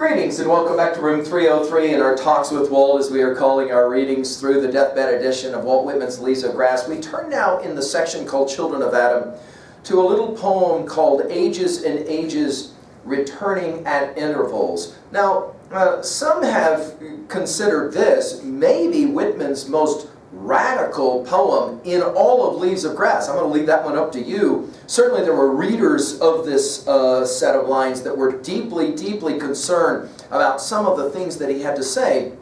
Greetings and welcome back to room 303 in our Talks with Walt, as we are calling our readings through the deathbed edition of Walt Whitman's Leaves of Grass. We turn now in the section called Children of Adam to a little poem called Ages and Ages Returning at Intervals. Now, some have considered this maybe Whitman's most radical poem in all of Leaves of Grass. I'm going to leave that one up to you. Certainly there were readers of this set of lines that were deeply, deeply concerned about some of the things that he had to say.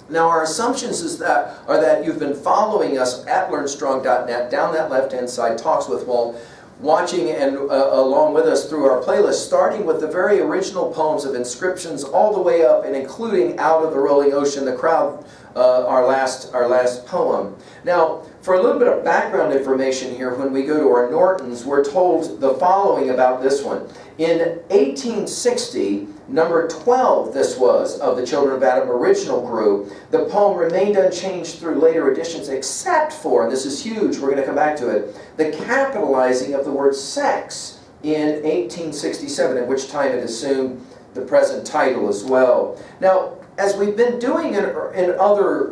Now our assumptions are that you've been following us at LearnStrong.net, down that left-hand side, Talks with Walt, watching and along with us through our playlist, starting with the very original poems of Inscriptions all the way up and including Out of the Rolling Ocean, the Crowd, our last poem. Now, for a little bit of background information here, when we go to our Nortons, we're told the following about this one. In 1860, number 12 this was of the Children of Adam original group, the poem remained unchanged through later editions except for, and this is huge, we're going to come back to it, the capitalizing of the word sex in 1867, at which time it assumed the present title as well. Now, as we've been doing in other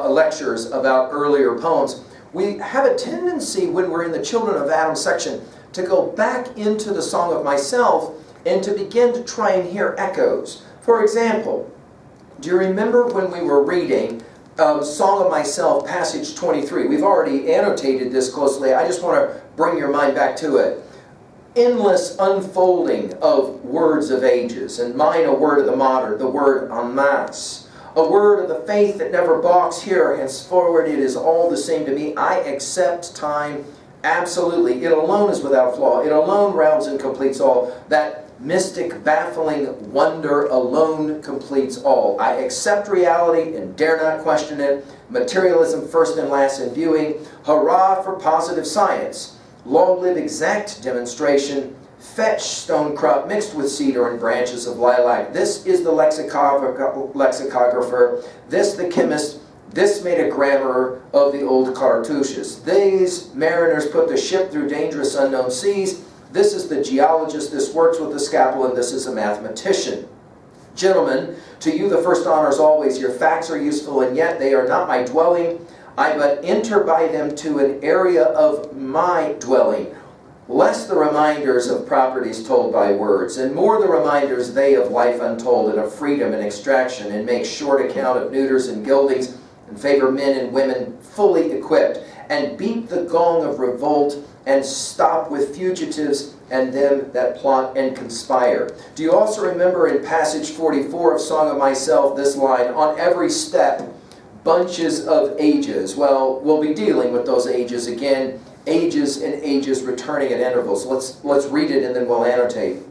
lectures about earlier poems, we have a tendency when we're in the Children of Adam section to go back into the Song of Myself and to begin to try and hear echoes. For example, do you remember when we were reading Song of Myself, passage 23? We've already annotated this closely. I just want to bring your mind back to it. Endless unfolding of words of ages, and mine a word of the modern, the word en masse. A word of the faith that never balks here, henceforward it is all the same to me. I accept time absolutely. It alone is without flaw. It alone rounds and completes all. That mystic, baffling wonder alone completes all. I accept reality and dare not question it. Materialism first and last in viewing. Hurrah for positive science. Long live exact demonstration. Fetch stone crop mixed with cedar and branches of lilac. This is the lexicographer. This the chemist. This made a grammar of the old cartouches. These mariners put the ship through dangerous unknown seas. This is the geologist. This works with the scalpel, and this is a mathematician. Gentlemen, to you the first honors always. Your facts are useful, and yet they are not my dwelling. I but enter by them to an area of my dwelling, less the reminders of properties told by words, and more the reminders they of life untold, and of freedom and extraction, and make short account of neuters and gildings, and favor men and women fully equipped, and beat the gong of revolt, and stop with fugitives and them that plot and conspire. Do you also remember in passage 44 of Song of Myself this line, on every step, bunches of ages? Well, we'll be dealing with those ages again, ages and ages returning at intervals. Let's read it and then we'll annotate.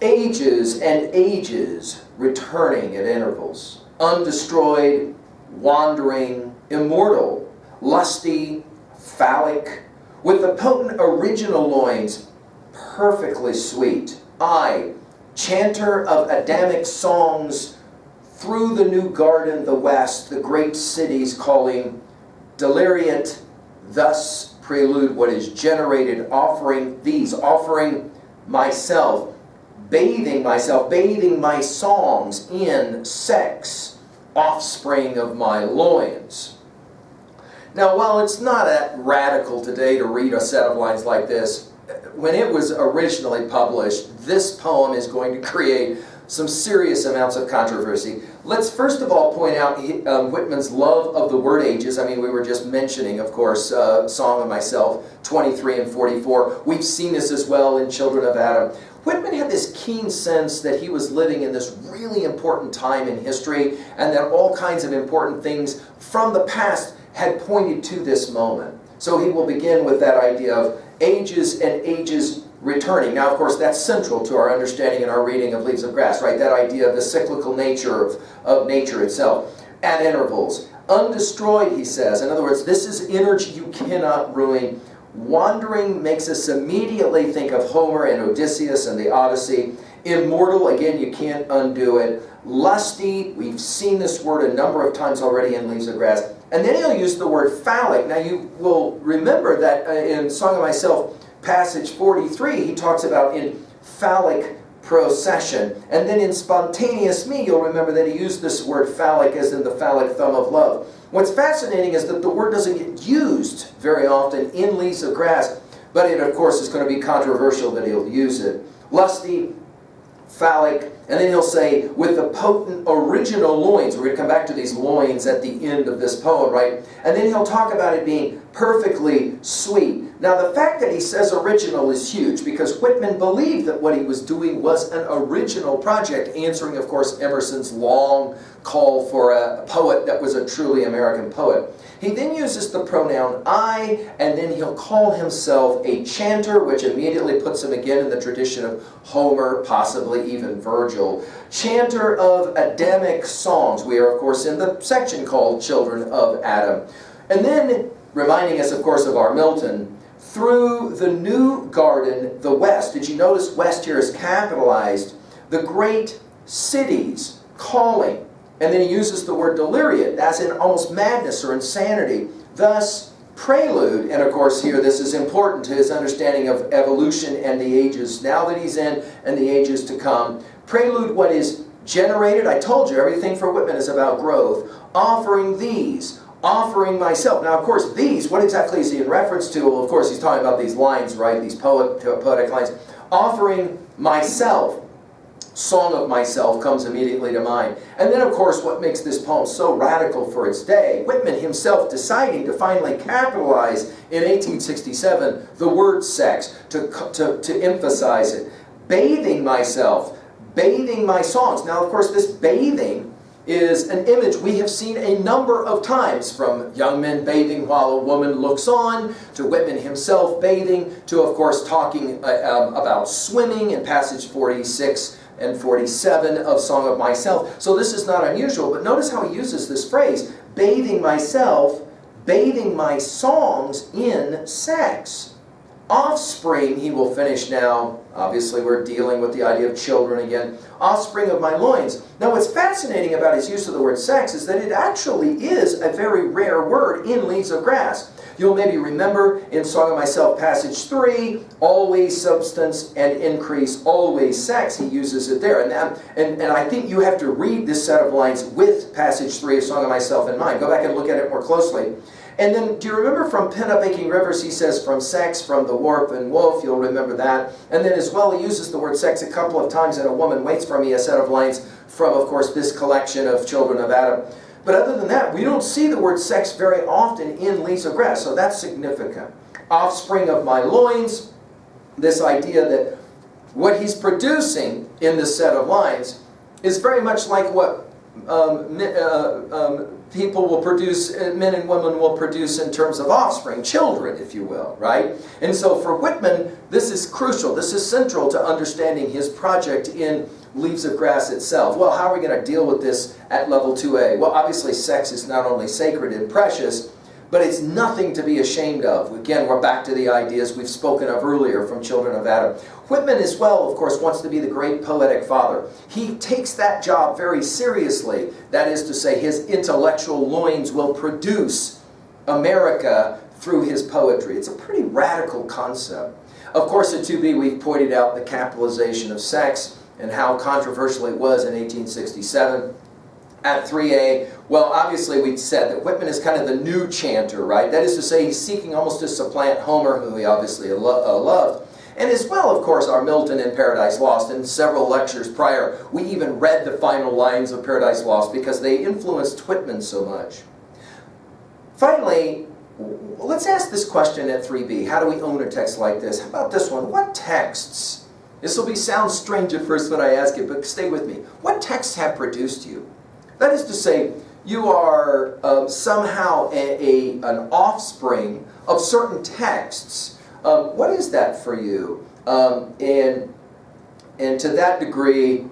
Ages and ages returning at intervals, undestroyed, wandering, immortal, lusty, phallic, with the potent original loins perfectly sweet. I, chanter of Adamic songs, through the new garden, the west, the great cities calling, deliriant, thus prelude what is generated, offering myself, bathing my songs in sex, offspring of my loins. Now, while it's not that radical today to read a set of lines like this, when it was originally published, this poem is going to create some serious amounts of controversy. Let's first of all point out Whitman's love of the word ages. I mean, we were just mentioning, of course, Song of Myself, 23 and 44. We've seen this as well in Children of Adam. Whitman had this keen sense that he was living in this really important time in history, and that all kinds of important things from the past had pointed to this moment. So he will begin with that idea of ages and ages returning. Now, of course, that's central to our understanding and our reading of Leaves of Grass, right? That idea of the cyclical nature of nature itself. At intervals. Undestroyed, he says. In other words, this is energy you cannot ruin. Wandering makes us immediately think of Homer and Odysseus and the Odyssey. Immortal, again, you can't undo it. Lusty, we've seen this word a number of times already in Leaves of Grass. And then he'll use the word phallic. Now, you will remember that in Song of Myself, passage 43, he talks about in phallic procession. And then in Spontaneous Me, you'll remember that he used this word phallic as in the phallic thumb of love. What's fascinating is that the word doesn't get used very often in Leaves of Grass, but it, of course, is going to be controversial that he'll use it. Lusty, phallic, and then he'll say, with the potent original loins. We're going to come back to these loins at the end of this poem, right? And then he'll talk about it being perfectly sweet. Now, the fact that he says original is huge, because Whitman believed that what he was doing was an original project, answering, of course, Emerson's long call for a poet that was a truly American poet. He then uses the pronoun I, and then he'll call himself a chanter, which immediately puts him again in the tradition of Homer, possibly even Virgil. Chanter of Adamic songs. We are, of course, in the section called Children of Adam. And then, reminding us, of course, of our Milton, through the new garden, the West. Did you notice West here is capitalized? The great cities calling. And then he uses the word deliriate, as in almost madness or insanity. Thus, prelude, and of course here this is important to his understanding of evolution and the ages now that he's in and the ages to come. Prelude, what is generated. I told you, everything for Whitman is about growth. Offering these, offering myself. Now, of course, these, what exactly is he in reference to? Well, of course, he's talking about these lines, right? These poetic lines. Offering myself. Song of Myself comes immediately to mind. And then, of course, what makes this poem so radical for its day, Whitman himself deciding to finally capitalize in 1867 the word sex, to emphasize it. Bathing myself, bathing my songs. Now, of course, this bathing is an image we have seen a number of times, from young men bathing while a woman looks on, to Whitman himself bathing, to, of course, talking about swimming in passage 46 and 47 of Song of Myself. So this is not unusual, but notice how he uses this phrase, bathing myself, bathing my songs in sex. Offspring, he will finish now. Obviously, we're dealing with the idea of children again. Offspring of my loins. Now, what's fascinating about his use of the word sex is that it actually is a very rare word in Leaves of Grass. You'll maybe remember in Song of Myself, passage 3, always substance and increase, always sex. He uses it there. And I think you have to read this set of lines with passage 3 of Song of Myself in mind. Go back and look at it more closely. And then, do you remember from Pent Up Aching Rivers, he says, from sex, from the warp and wolf, you'll remember that. And then as well, he uses the word sex a couple of times in A Woman Waits for Me, a set of lines from, of course, this collection of Children of Adam. But other than that, we don't see the word sex very often in Leaves of Grass, so that's significant. Offspring of my loins, this idea that what he's producing in this set of lines is very much like what people will produce, men and women will produce in terms of offspring, children, if you will, right? And so for Whitman, this is crucial, this is central to understanding his project in Leaves of Grass itself. Well, how are we going to deal with this at level 2A? Well, obviously sex is not only sacred and precious, but it's nothing to be ashamed of. Again, we're back to the ideas we've spoken of earlier from Children of Adam. Whitman as well, of course, wants to be the great poetic father. He takes that job very seriously. That is to say, his intellectual loins will produce America through his poetry. It's a pretty radical concept. Of course, at 2B, we've pointed out the capitalization of sex and how controversial it was in 1867. At 3A, well, obviously we said that Whitman is kind of the new chanter, right? That is to say, he's seeking almost to supplant Homer, who he obviously loved. And as well, of course, our Milton in Paradise Lost. In several lectures prior, we even read the final lines of Paradise Lost because they influenced Whitman so much. Finally, let's ask this question at 3B. How do we own a text like this? How about this one? What texts? This will sound strange at first when I ask it, but stay with me. What texts have produced you? That is to say, you are somehow an offspring of certain texts. What is that for you? And to that degree,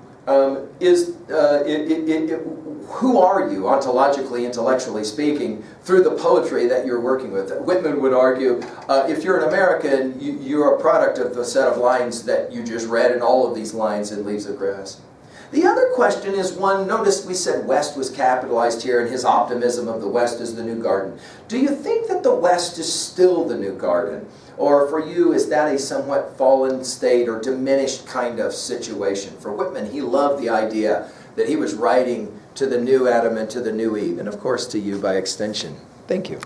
who are you, ontologically, intellectually speaking, through the poetry that you're working with? Whitman would argue, if you're an American, you're a product of the set of lines that you just read and all of these lines in Leaves of Grass. The other question is one, notice we said West was capitalized here, and his optimism of the West is the new garden. Do you think that the West is still the new garden? Or for you, is that a somewhat fallen state or diminished kind of situation? For Whitman, he loved the idea that he was writing to the new Adam and to the new Eve, and of course to you by extension. Thank you.